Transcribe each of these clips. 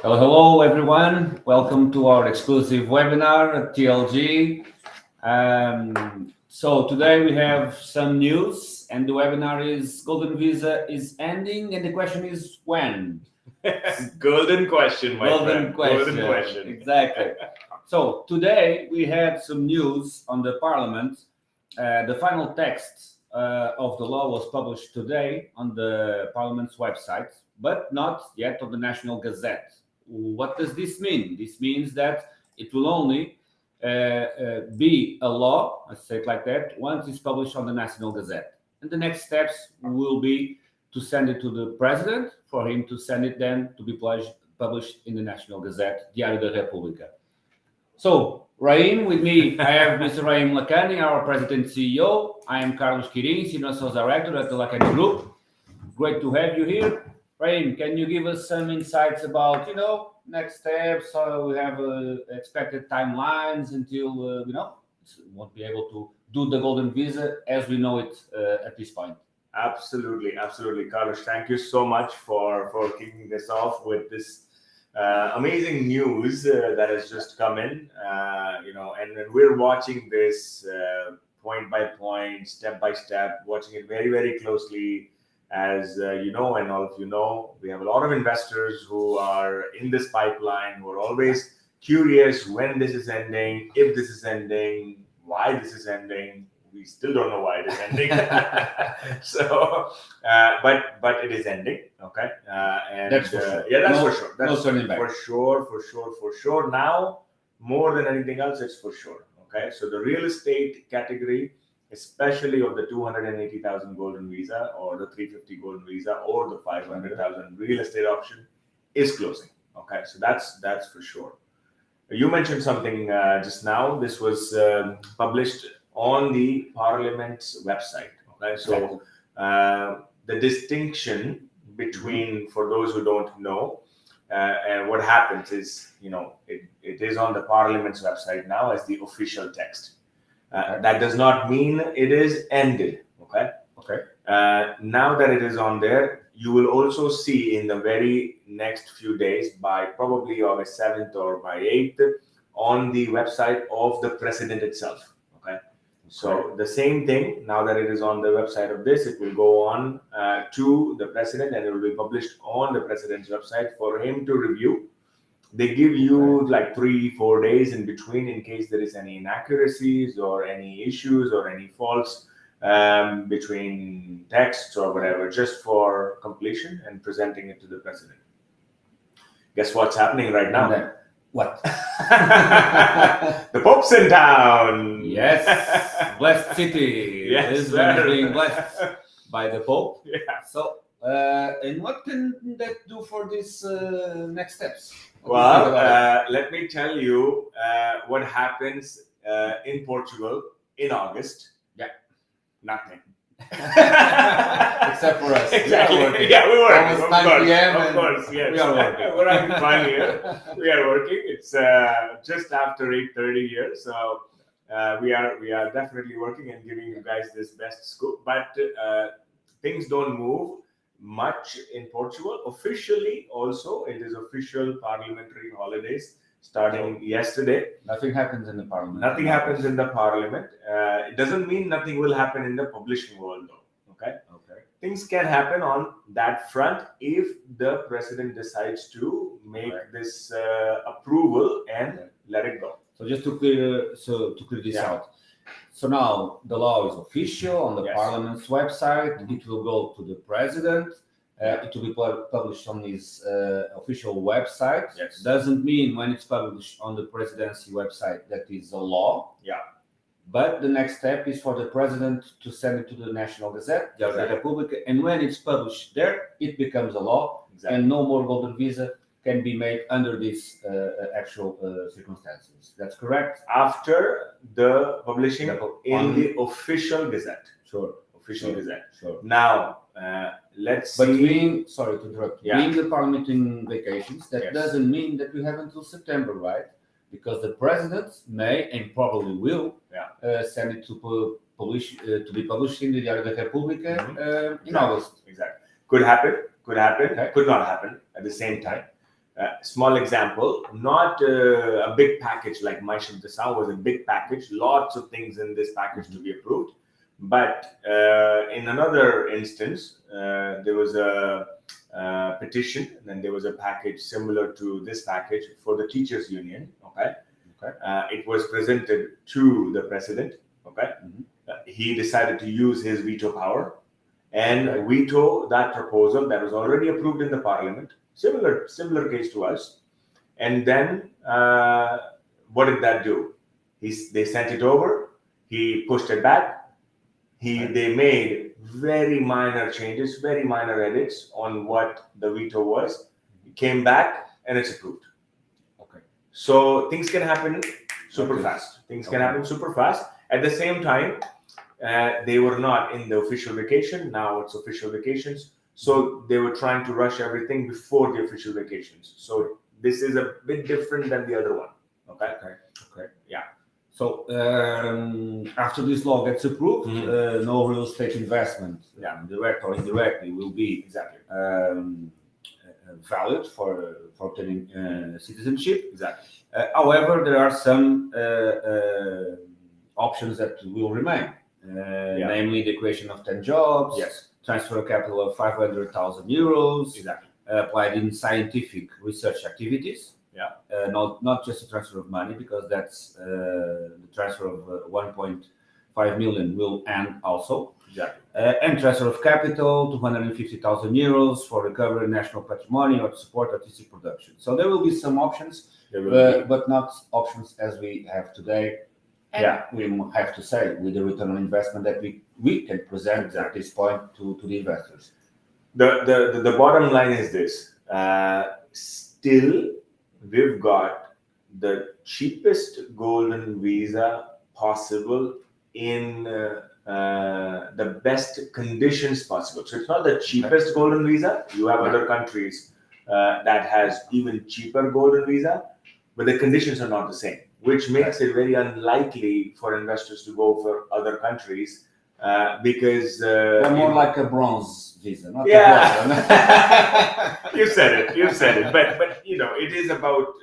Hello everyone. Welcome to our exclusive webinar at TLG. So today we have some news, and the webinar is Golden Visa is ending, and the question is when? Golden question, my Golden friend. question. Golden question. Exactly. So today we had some news on the Parliament. The final text of the law was published today on the Parliament's website, but not yet on the National Gazette. What does this mean? This means that it will only be a law, let's say it like that, once it's published on the National Gazette. And the next steps will be to send it to the president, for him to send it then to be published in the National Gazette, Diário da República. So, Raim, with me, I have Mr. Raim Lakhani, our president CEO. I am Carlos Quirin, senior sales director at the Lakhani Group. Great to have you here. Raim, can you give us some insights about, next steps? So we have expected timelines until, won't be able to do the golden visa as we know it at this point. Absolutely, Carlos. Thank you so much for kicking this off with this amazing news that has just come in. And we're watching this point by point, step by step, watching it very, very closely. As and all of you know, we have a lot of investors who are in this pipeline, who are always curious when this is ending, if this is ending, why this is ending. We still don't know why it is ending. But it is ending. Okay. That's for sure. Yeah, that's for sure. That's no turning back. For sure. Now, more than anything else, it's for sure. Okay. So the real estate category, especially of the 280,000 golden visa or the 350 golden visa or the 500,000 real estate option, is closing. Okay. So that's for sure. You mentioned something just now. This was published on the Parliament's website. Okay, so the distinction between, for those who don't know, and what happens is, it is on the Parliament's website now as the official text. That does not mean it is ended. Okay. Now that it is on there, you will also see in the very next few days, by probably August 7th or by 8th, on the website of the president itself. So the same thing, now that it is on the website of this, it will go on to the president, and it will be published on the president's website for him to review. They give you like 3-4 days in between in case there is any inaccuracies or any issues or any faults between texts or whatever, just for completion and presenting it to the president. Guess what's happening right now? What? The Pope's in town. Yes, blessed city. Yes, Lisbon is being blessed by the Pope. Yeah. So, and what can that do for these next steps? Let me tell you what happens in Portugal in August. Yeah, nothing. Except for us. Exactly. We're working. Almost 9 p.m. Of course, yes. We are working. We're having fun here. We are working. It's just after 8:30 here, so we are definitely working and giving you guys this best scoop. But things don't move much in Portugal. Officially, also, it is official parliamentary holidays starting yesterday. Nothing happens in the parliament. Nothing happens in the parliament. It doesn't mean nothing will happen in the publishing world, though. Okay. Things can happen on that front if the president decides to make this approval and let it go. So just to clear this out. So now the law is official on the Parliament's website. It will go to the president. It will be published on his official website. Yes. Doesn't mean when it's published on the presidency website that is a law. Yeah. But the next step is for the president to send it to the National Gazette, Diário da República, and when it's published there, it becomes a law, and no more golden visa can be made under these actual circumstances. That's correct? After the publishing in the official Gazette. Sure. Official Gazette. Sure. Now, let's see. But being, sorry to interrupt, being the parliament in vacations, that doesn't mean that we have until September, right? Because the president may and probably will send it to be published in the Diário da República in August. Exactly. Could happen. Could not happen at the same time. Small example, not a big package like Maisham Dasau was a big package, lots of things in this package to be approved. But in another instance, there was a petition, and then there was a package similar to this package for the teachers union. Okay. It was presented to the president. Okay. He decided to use his veto power and veto that proposal that was already approved in the parliament. Similar case to us. And then what did that do? They sent it over. He pushed it back. They made very minor changes, very minor edits on what the veto was. It came back and it's approved. Okay. So things can happen super fast. Things can happen super fast. At the same time, they were not in the official vacation. Now it's official vacations. So they were trying to rush everything before the official vacations. So this is a bit different than the other one. Okay. Yeah. So after this law gets approved, no real estate investment, direct or indirectly, will be valid for obtaining citizenship. Exactly. However, there are some options that will remain, namely the creation of 10 jobs, transfer of capital of 500,000 euros, applied in scientific research activities. Not just a transfer of money, because that's the transfer of 1.5 million will end also. And transfer of capital, 250,000 euros for recovery national patrimony or to support artistic production. So there will be some options, but not options as we have today. And we have to say, with the return on investment that we can present at this point to the investors. The bottom line is this. Still, we've got the cheapest golden visa possible in the best conditions possible. So it's not the cheapest golden visa. You have other countries that has even cheaper golden visa, but the conditions are not the same, which makes it very unlikely for investors to go for other countries because they're more like a bronze visa, not You said it. But it is about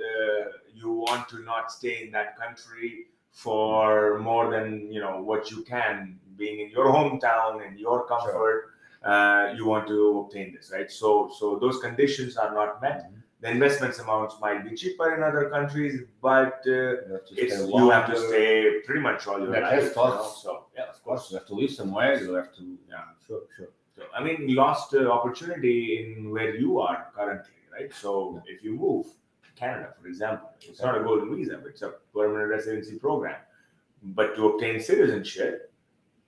you want to not stay in that country for more than what you can, being in your hometown and your comfort. You want to obtain this, right? So those conditions are not met. The investments amounts might be cheaper in other countries, but you have to stay pretty much all your life. So of course, you have to live somewhere. You have to, sure. So I mean, you lost opportunity in where you are currently, right? So if you move to Canada, for example, it's not a golden visa, but it's a permanent residency program. But to obtain citizenship,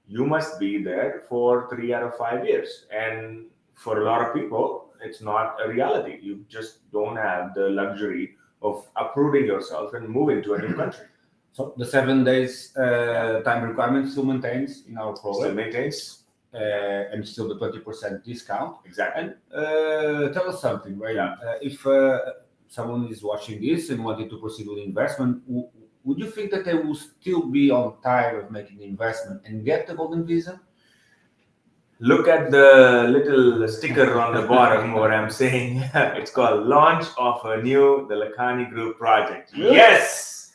you must be there for 3 out of 5 years, and for a lot of people, it's not a reality. You just don't have the luxury of uprooting yourself and moving to a new country. So the 7 days time requirement still maintains in our program. Still maintains. And still the 20% discount. Exactly. And tell us something, right? If someone is watching this and wanted to proceed with investment, would you think that they will still be on time of making the investment and get the golden visa? Look at the little sticker on the bottom where I'm saying it's called Launch of a New the Lakhani Group Project. Yes!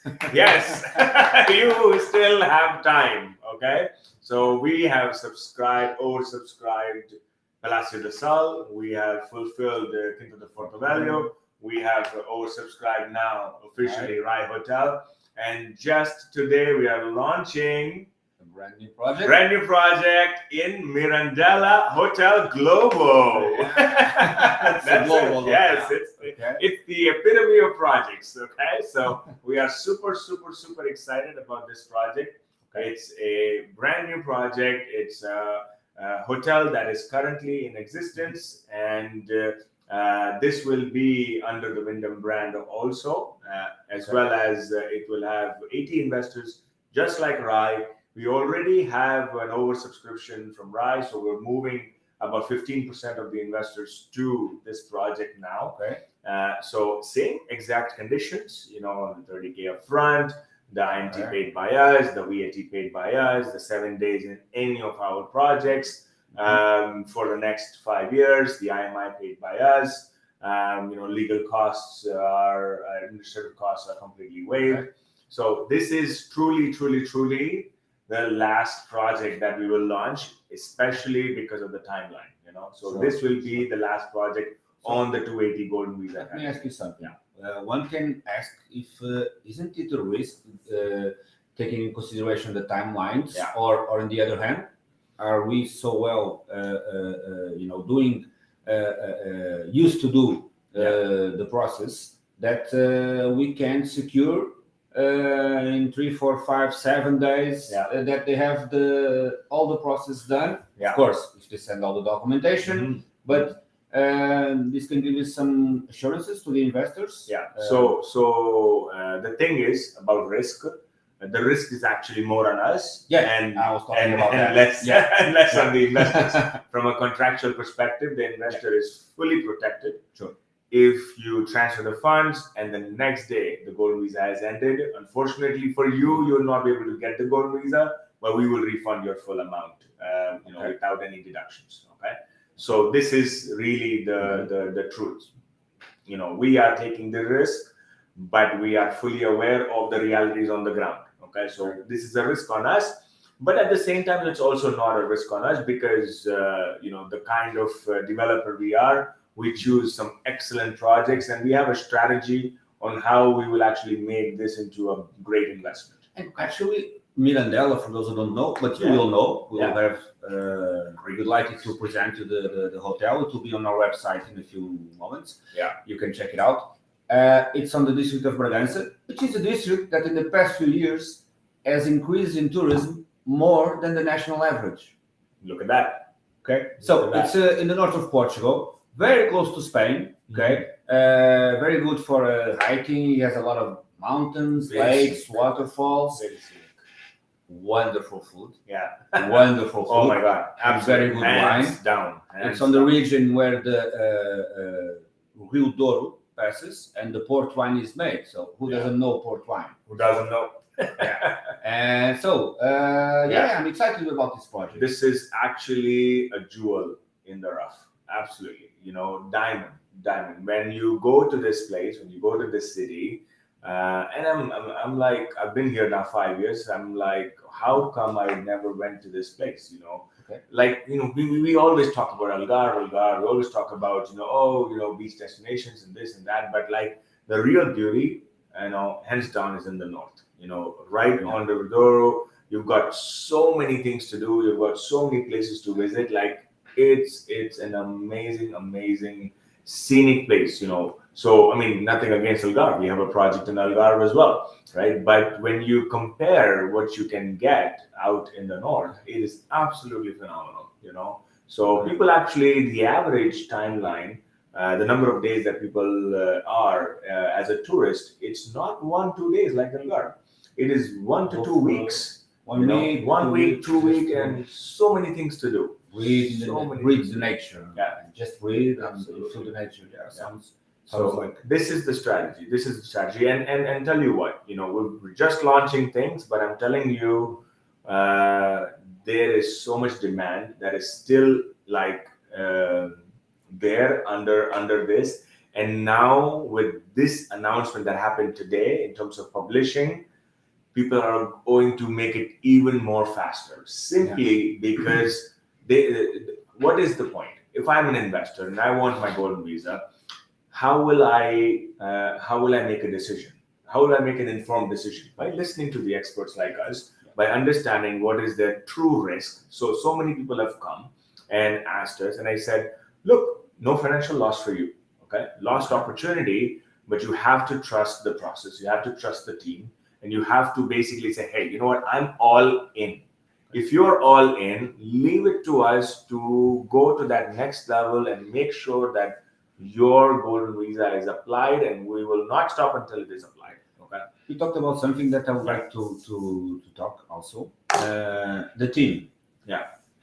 You still have time, okay? So we have oversubscribed Palacio de Sal. We have fulfilled Quinto de Portobello. We have oversubscribed now officially Rai Hotel. And just today we are launching a brand new project in Mirandela Hotel Globo. That's global. Yes, it's the epitome of projects. Okay, so we are super excited about this project. It's a brand new project. It's a hotel that is currently in existence, and this will be under the Wyndham brand also, as well as it will have 80 investors, just like Rai. We already have an oversubscription from Rai, so we're moving about 15% of the investors to this project now. So same exact conditions, the 30K up front, the IMT paid by us, the VAT paid by us, the 7 days in any of our projects for the next 5 years, the IMI paid by us. Legal costs are administrative costs are completely waived. Right. So this is truly the last project that we will launch, especially because of the timeline. So Sure. this will be the last project on the 280 golden visa. Let me ask you something. One can ask if isn't it a risk taking in consideration the timelines, or on the other hand, are we so well doing used to do the process that we can secure in 3, 4, 5, 7 days that they have all the process done. Of course, if they send all the documentation, but this can give us some assurances to the investors. So the thing is about risk. The risk is actually more on us. And I was talking about that. Less on the investors. From a contractual perspective, the investor is fully protected. Sure. If you transfer the funds and the next day the golden visa has ended, unfortunately for you, you'll not be able to get the golden visa, but we will refund your full amount, without any deductions. Okay. So this is really the truth. We are taking the risk, but we are fully aware of the realities on the ground. Okay, so this is a risk on us, but at the same time, it's also not a risk on us because the kind of developer we are, we choose some excellent projects, and we have a strategy on how we will actually make this into a great investment. And actually, Mirandela, for those who don't know, but you will know, we will have. We would like it to present you the hotel. It will be on our website in a few moments. You can check it out. It's on the district of Bragança, which is a district that in the past few years has increased in tourism more than the national average. Look at that. Okay, so it's in the north of Portugal, very close to Spain. Okay, very good for hiking. It has a lot of mountains, lakes, waterfalls. Wonderful food. Wonderful food. Oh my God. Very good Hands wine. Down. It's on the region where the Rio Douro passes and the port wine is made. So who doesn't know port wine? Who doesn't know? And so, I'm excited about this project. This is actually a jewel in the rough. Absolutely. Diamond. When you go to this place, when you go to this city, and I'm like, I've been here now 5 years. I'm like, how come I never went to this place? Okay. Like, we always talk about Algarve. We always talk about, beach destinations and this and that. But like the real beauty, hands down, is in the north. Right on the Douro, you've got so many things to do. You've got so many places to visit. Like it's an amazing scenic place. So, I mean, nothing against Algarve. We have a project in Algarve as well, right? But when you compare what you can get out in the north, it is absolutely phenomenal, So people actually, the average timeline, the number of days that people are as a tourist, it's not 1-2 days like Algarve. It is 1 to 2 weeks. 1 week, 1 week, 2 weeks, and so many things to do. Read the nature. Just read and feel the nature. So this is the strategy. And tell you what, we're just launching things, but I'm telling you, there is so much demand that is still like there under this. And now with this announcement that happened today in terms of publishing, people are going to make it even more faster, simply because what is the point? If I'm an investor and I want my golden visa, how will I make a decision? How will I make an informed decision? By listening to the experts like us, by understanding what is their true risk. So many people have come and asked us, and I said, look, no financial loss for you. Okay, lost opportunity, but you have to trust the process. You have to trust the team, and you have to basically say, hey, you know what? I'm all in. If you're all in, leave it to us to go to that next level and make sure that your golden visa is applied, and we will not stop until it is applied. Okay. You talked about something that I would like to talk also. The team.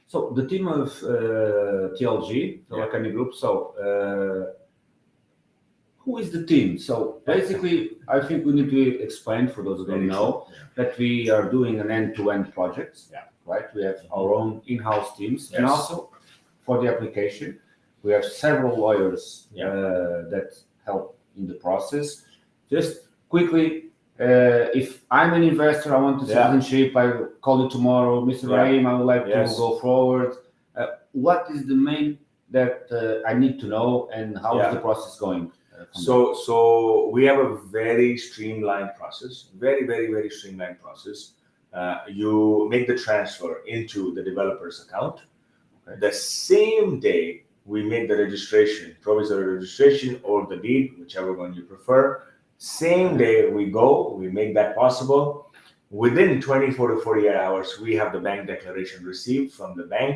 So the team of TLG, the Lakhani Group. So who is the team? So basically, I think we need to explain for those who don't know that we are doing an end-to-end project. Right. We have our own in-house teams, and also for the application, We have several lawyers Yeah. that help in the process. Just quickly, if I'm an investor, I want the Yeah. citizenship, I call you tomorrow, Mr. Yeah. Rahim, I would like Yes. to go forward. What is the main that I need to know, and how is Yeah. the process going? So we have a very streamlined process, very streamlined process. You make the transfer into the developer's account. Okay. The same day we make the registration, provisory registration or the deed, whichever one you prefer. Same day we go, we make that possible. Within 24 to 48 hours, we have the bank declaration received from the bank.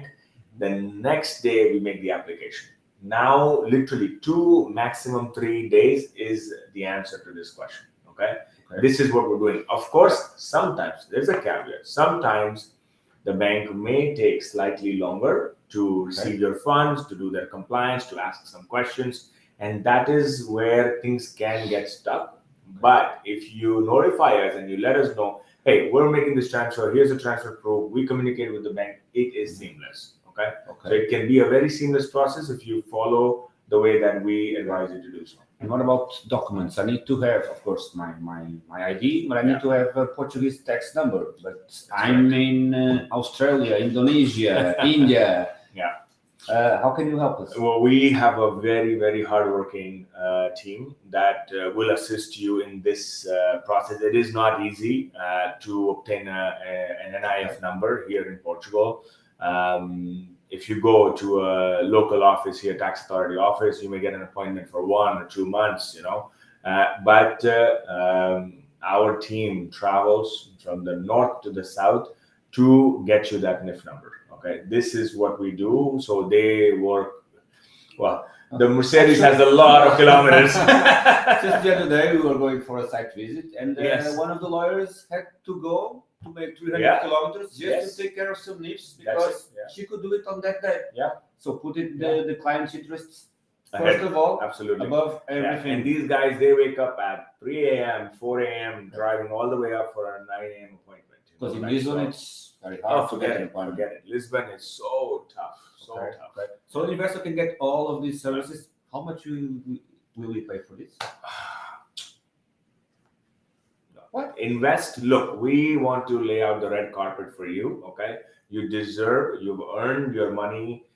The next day we make the application. Now, literally 2, maximum 3 days is the answer to this question. Okay. This is what we're doing. Of course, sometimes there's a caveat. Sometimes the bank may take slightly longer to receive your funds, to do their compliance, to ask some questions, and that is where things can get stuck. But if you notify us and you let us know, hey, we're making this transfer, here's a transfer proof, we communicate with the bank, it is seamless. Okay. So it can be a very seamless process if you follow the way that we advise you to do so. And what about documents? I need to have, of course, my ID, but I need to have a Portuguese tax number. But I'm in Australia, Indonesia, India. Yeah. How can you help us? Well, we have a very hardworking team that will assist you in this process. It is not easy to obtain an NIF number here in Portugal. If you go to a local office here, tax authority office, you may get an appointment for 1 or 2 months, but our team travels from the north to the south to get you that NIF number. Okay, this is what we do. So they work, well, the Mercedes has a lot of kilometers. Just the other day, we were going for a site visit, and one of the lawyers had to go to make 300 kilometers just to take care of some NIFs because she could do it on that day. Yeah. So put it the client's interests first of all, absolutely, above everything. And these guys, they wake up at 3 a.m., 4 a.m., driving all the way up for a 9 a.m. appointment. Because in Lisbon, it's very hard to get an appointment. Forget it. Lisbon is so tough. Tough. Okay. So an investor can get all of these services. How much will we pay for this? What? Invest. Look, we want to lay out the red carpet for you. Okay. You deserve, you've earned your money.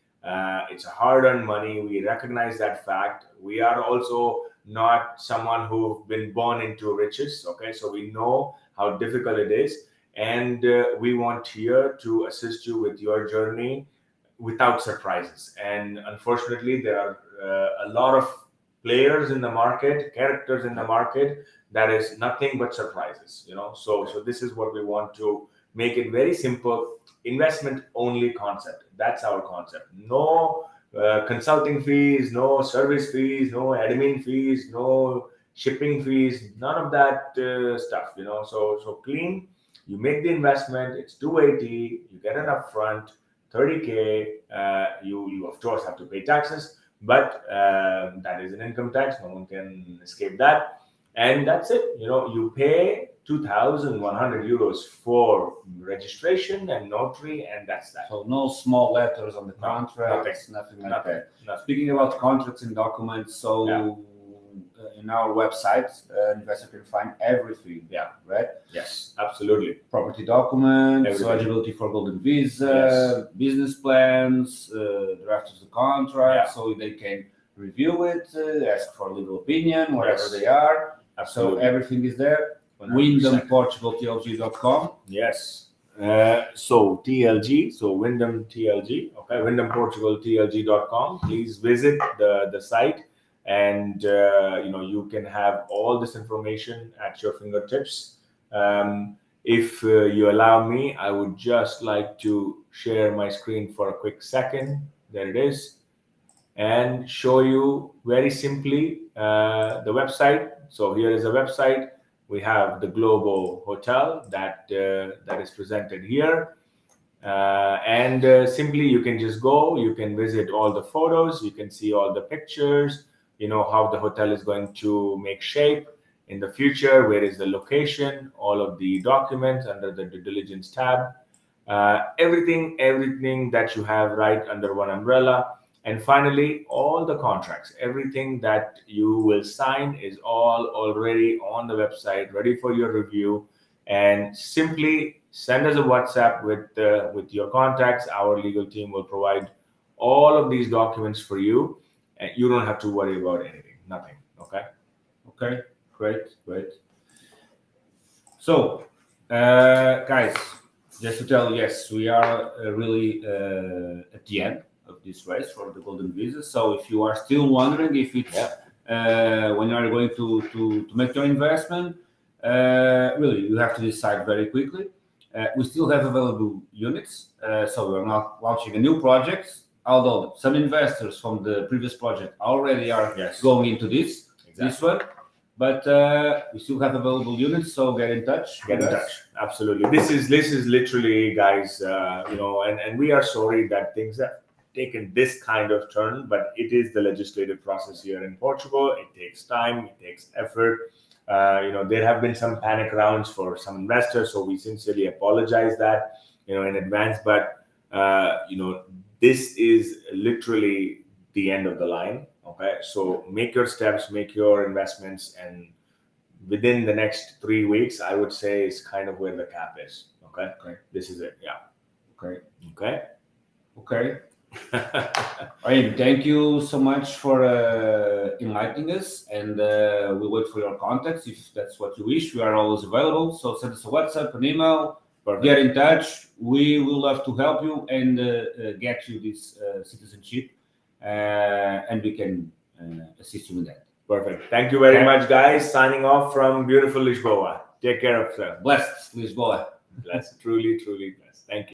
It's a hard-earned money. We recognize that fact. We are also not someone who've been born into riches. Okay. So we know how difficult it is. And we want here to assist you with your journey without surprises. And unfortunately, there are a lot of players in the market, characters in the market, that is nothing but surprises, So this is what we want to make it very simple. Investment only concept. That's our concept. No consulting fees, no service fees, no admin fees, no shipping fees, none of that stuff, So clean. You make the investment. It's 280. You get an upfront, 30K. You of course have to pay taxes, but that is an income tax. No one can escape that. And that's it. You pay 2,100 euros for registration and notary, and that's that. So no small letters on the contracts, nothing like that. Speaking about contracts and documents, in our website, investor can find everything. Yeah. Right? Yes, absolutely. Property documents, Everything. eligibility for golden visa, business plans, draft of the contract, so they can review it, ask for legal opinion, wherever they are. Absolutely. So everything is there. WyndhamPortugalTLG.com. Yes. So TLG, so Wyndham TLG, okay, WyndhamPortugalTLG.com. Please visit the site, and you can have all this information at your fingertips. If you allow me, I would just like to share my screen for a quick second. There it is, and show you very simply the website. So here is a website. We have the Global Hotel that is presented here. And simply you can just go, you can visit all the photos, you can see all the pictures, how the hotel is going to make shape in the future, where is the location, all of the documents under the due diligence tab, everything that you have right under one umbrella. And finally, all the contracts, everything that you will sign is all already on the website, ready for your review. And simply send us a WhatsApp with your contacts. Our legal team will provide all of these documents for you, and you don't have to worry about anything, nothing. Okay. Okay, great. So, guys, just to tell you, yes, we are really at the end of this race for the golden visa. So, if you are still wondering if it's when you are going to make your investment, really, you have to decide very quickly. We still have available units, so we're not launching a new project. Although some investors from the previous project already are going into this one. But we still have available units, so get in touch. Absolutely. This is literally, guys. And we are sorry that things have taken this kind of turn, but it is the legislative process here in Portugal. It takes time, it takes effort. There have been some panic rounds for some investors, so we sincerely apologize that in advance. But this is literally the end of the line. Okay, so make your steps, make your investments, and within the next 3 weeks, I would say is kind of where the cap is. Okay, this is it. Yeah. Okay. Thank you so much for enlightening us, and we wait for your contacts if that's what you wish. We are always available, so send us a WhatsApp, an email. Perfect. Get in touch. We will love to help you and get you this citizenship, and we can assist you with that. Perfect. Thank you very much, guys. Signing off from beautiful Lisboa. Take care of yourself. Blessed Lisboa. Blessed. Truly blessed. Thank you.